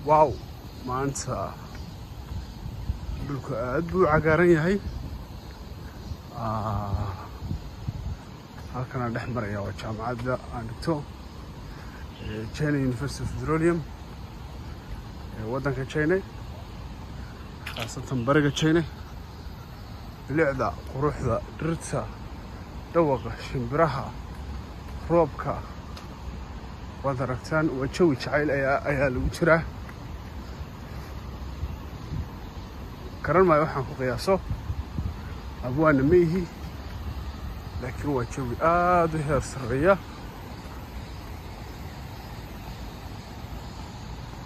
واو maanta dhulku aad buu cagaaran yahay halkan dhex maraya waa jaamacadda aan dhigto China University of Petroleum waddanka China khaasatan bariga China bilicda quruxda dhirta dhawaqa shimbiraha roobka waad aragtaan waa jawi jacayl ayaa lagu jiraa karan maayo waxaan ku qiyaaso abwaana meehi laakiin waa jawi aad u heer sareeya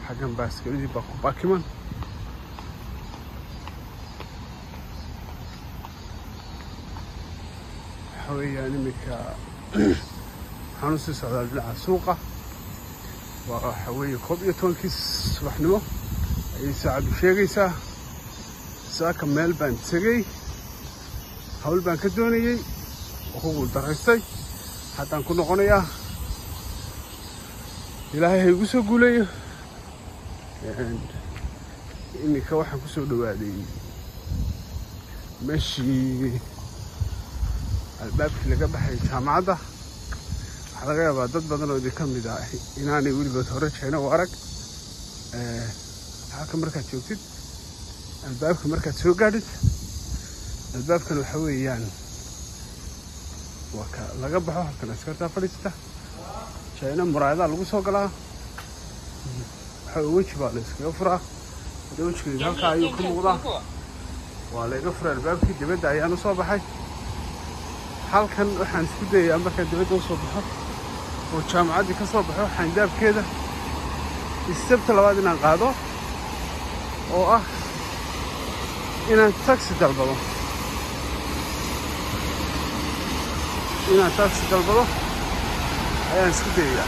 xaggan baaskiilidii baa ku baakiman waxa weeyaan iminka waxaan usii socdaa dhinaca suuqa waxa weeye 11 subaxnimo ayay saacadu sheegaysaa saaka meel baan tegay hawl baan ka doonayay oo ku guultaraystay haddaan ku noqonayaa ilaahay ha igu soo guuleeyo iminka waxaan kusoo dhawaaday meeshii albaabkii laga baxay jaamacadda waxaa laga yaabaa dad badan oo idin ka mid ah inaanay weligood hore China u arag halka markaad joogtid albaabka markaad soo gaadhid albaabkan waxa weeyaan waa ka laga baxo halkan askarta fadhiista China muraayada lagu soo galaa waxa weji baa la iskaga furaa wajigeeda halka ayuu ka muuqdaa waa laga furaa albaabkii dibadda ayaan u soo baxay halkan waxaan isku dayayaa markaan dibadda u soo baxo oo jaamacaddii ka soo baxo xandaabkeeda istabta labaad inaan qaado oo ah inaan taxi dalbado ayaan isku dayayaa